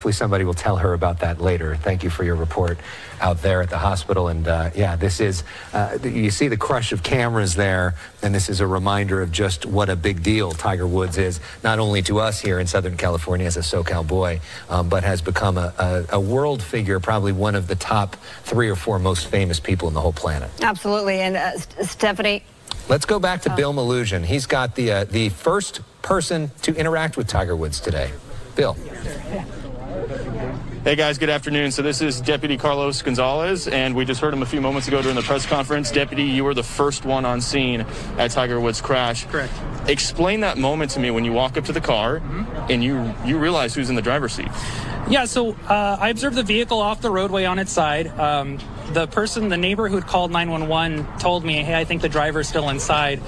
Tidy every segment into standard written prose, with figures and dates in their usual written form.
hopefully somebody will tell her about that later. Thank you for your report out there at the hospital. And yeah, this is, you see the crush of cameras there, and this is a reminder of just what a big deal Tiger Woods is, not only to us here in Southern California as a SoCal boy, but has become a world figure, probably one of the top 3 or 4 most famous people in the whole planet. Absolutely. And Stephanie, let's go back to Bill Malugin. He's got the first person to interact with Tiger Woods today. Bill. Hey guys, good afternoon. So this is Deputy Carlos Gonzalez, and we just heard him a few moments ago during the press conference. Deputy, you were the first one on scene at Tiger Woods' crash. Correct. Explain that moment to me when you walk up to the car and you realize who's in the driver's seat. Yeah, so I observed the vehicle off the roadway on its side. The neighbor who had called 911 told me, hey, I think the driver's still inside.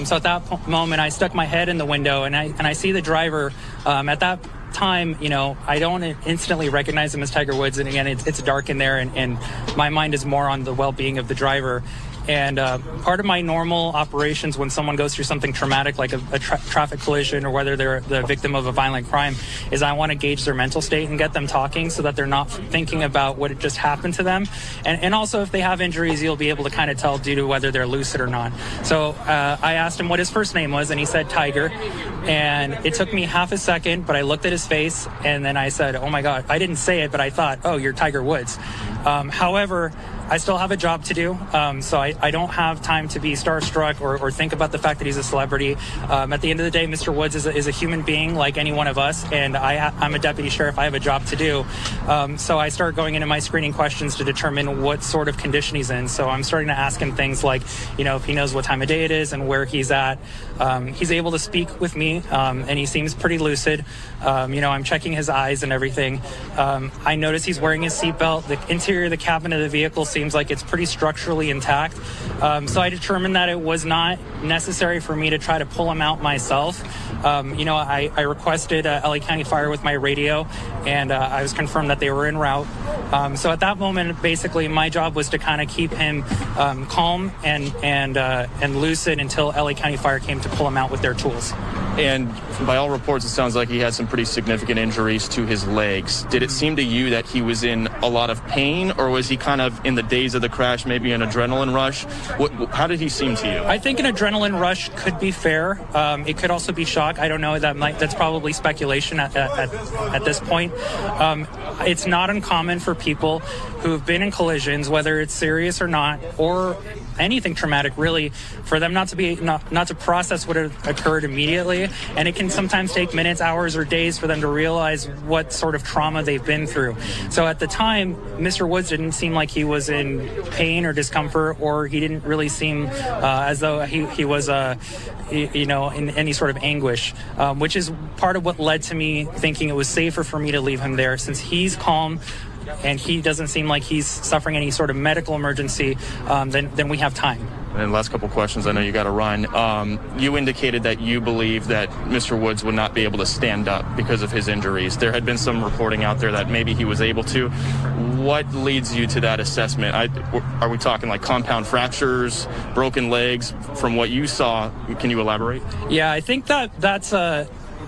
So at that moment, I stuck my head in the window and I see the driver. At that time, you know, I don't instantly recognize him as Tiger Woods. And again, it's dark in there and my mind is more on the well-being of the driver. And part of my normal operations when someone goes through something traumatic like a traffic collision or whether they're the victim of a violent crime is I want to gauge their mental state and get them talking so that they're not thinking about what had just happened to them. And also if they have injuries, you'll be able to kind of tell due to whether they're lucid or not. So I asked him what his first name was and he said Tiger. And it took me half a second, but I looked at his face and then I said, oh my God, I didn't say it, but I thought, oh, you're Tiger Woods. However, I still have a job to do, so I don't have time to be starstruck or think about the fact that he's a celebrity. At the end of the day, Mr. Woods is a human being like any one of us, and I'm a deputy sheriff. I have a job to do. So I start going into my screening questions to determine what sort of condition he's in. So I'm starting to ask him things like, you know, if he knows what time of day it is and where he's at. He's able to speak with me, and he seems pretty lucid. You know, I'm checking his eyes and everything. I notice he's wearing his seatbelt. The interior of the cabin of the vehicle seems like it's pretty structurally intact. So I determined that it was not necessary for me to try to pull him out myself. You know, I requested LA County Fire with my radio, and I was confirmed that they were en route. So at that moment, basically, my job was to kind of keep him calm and lucid until LA County Fire came to pull him out with their tools. And by all reports, it sounds like he had some pretty significant injuries to his legs. Did it seem to you that he was in a lot of pain, or was he kind of in the days of the crash, maybe an adrenaline rush? How did he seem to you? I think an adrenaline rush could be fair. It could also be shock. I don't know. That's probably speculation at this point. It's not uncommon for people who have been in collisions, whether it's serious or not, or anything traumatic really, for them not to process what had occurred immediately, and it can sometimes take minutes, hours, or days for them to realize what sort of trauma they've been through. So at the time, Mr. Woods didn't seem like he was in pain or discomfort, or he didn't really seem as though he was you know, in any sort of anguish, which is part of what led to me thinking it was safer for me to leave him there, since he's calm and he doesn't seem like he's suffering any sort of medical emergency. Then we have time. And last couple questions, I know you got to run. You indicated that you believe that Mr. Woods would not be able to stand up because of his injuries. There had been some reporting out there that maybe he was able to. What leads you to that assessment? Are we talking like compound fractures, broken legs? From what you saw, can you elaborate? Yeah, I think that's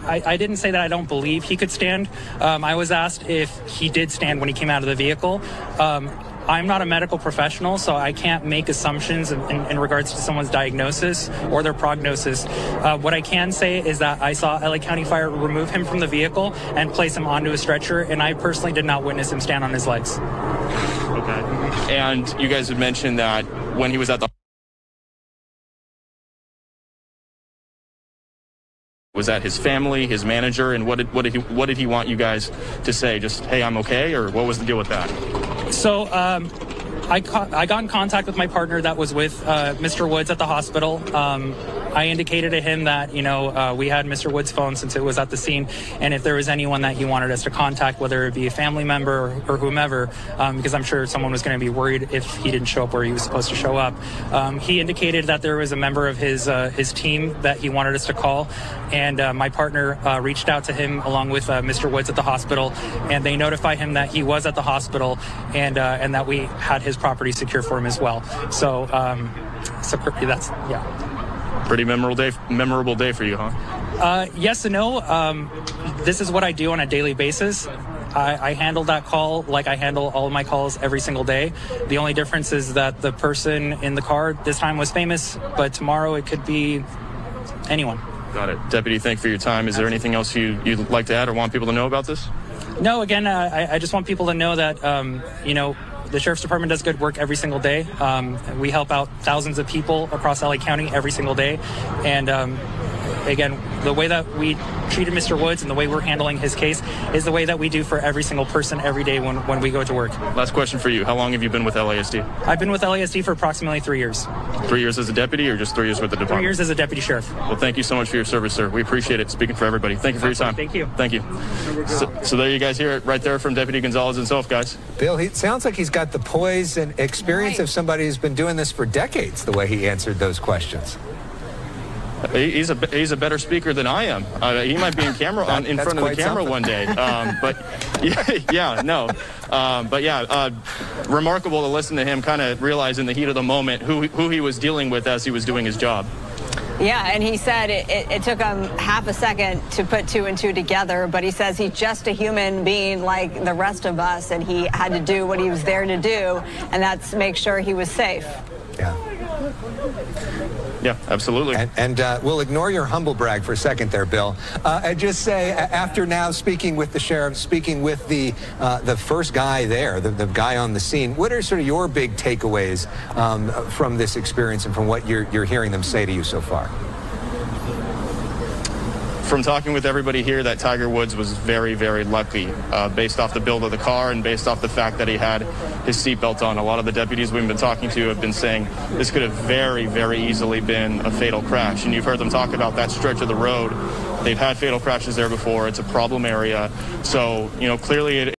I didn't say that I don't believe he could stand. I was asked if he did stand when he came out of the vehicle. I'm not a medical professional, so I can't make assumptions in regards to someone's diagnosis or their prognosis. What I can say is that I saw LA County Fire remove him from the vehicle and place him onto a stretcher, and I personally did not witness him stand on his legs. Okay. And you guys had mentioned that when he was at the... Was that his family, his manager, and what did he want you guys to say? Just, hey, I'm okay, or what was the deal with that? So I got in contact with my partner that was with Mr. Woods at the hospital. I indicated to him that, you know, we had Mr. Woods' phone since it was at the scene, and if there was anyone that he wanted us to contact, whether it be a family member or whomever, because I'm sure someone was going to be worried if he didn't show up where he was supposed to show up. He indicated that there was a member of his team that he wanted us to call, and my partner reached out to him along with Mr. Woods at the hospital, and they notified him that he was at the hospital and that we had his property secure for him as well. So that's, yeah. Pretty memorable day for you, huh? Yes and no. This is what I do on a daily basis. I handled that call like I handle all of my calls every single day. The only difference is that the person in the car this time was famous, but tomorrow it could be anyone. Got it. Deputy, thank you for your time. Is there anything else you'd like to add or want people to know about this? No, again, I just want people to know that, the Sheriff's Department does good work every single day. We help out thousands of people across LA County every single day. And again, the way that we treated Mr. Woods and the way we're handling his case is the way that we do for every single person every day when we go to work. Last question for you. How long have you been with LASD? I've been with LASD for approximately 3 years. 3 years as a deputy or just 3 years with the department? 3 years as a deputy sheriff. Well, thank you so much for your service, sir. We appreciate it. Speaking for everybody. Thank you for your time. Thank you. Thank you. So there you guys hear it right there from Deputy Gonzalez himself, guys. Bill, he sounds like he's got the poise and experience of somebody who's been doing this for decades, the way he answered those questions. He's a better speaker than I am. He might be in front of the camera one day. Remarkable to listen to him kind of realize in the heat of the moment who he was dealing with as he was doing his job. Yeah, and he said it took him half a second to put 2 and 2 together, but he says he's just a human being like the rest of us, and he had to do what he was there to do, and that's make sure he was safe. Yeah, absolutely. And we'll ignore your humble brag for a second there, Bill. And just say, after now speaking with the sheriff, speaking with the first guy there, the guy on the scene, what are sort of your big takeaways from this experience and from what you're hearing them say to you so far? From talking with everybody here, that Tiger Woods was very, very lucky based off the build of the car and based off the fact that he had his seatbelt on. A lot of the deputies we've been talking to have been saying this could have very, very easily been a fatal crash. And you've heard them talk about that stretch of the road. They've had fatal crashes there before. It's a problem area. So, clearly it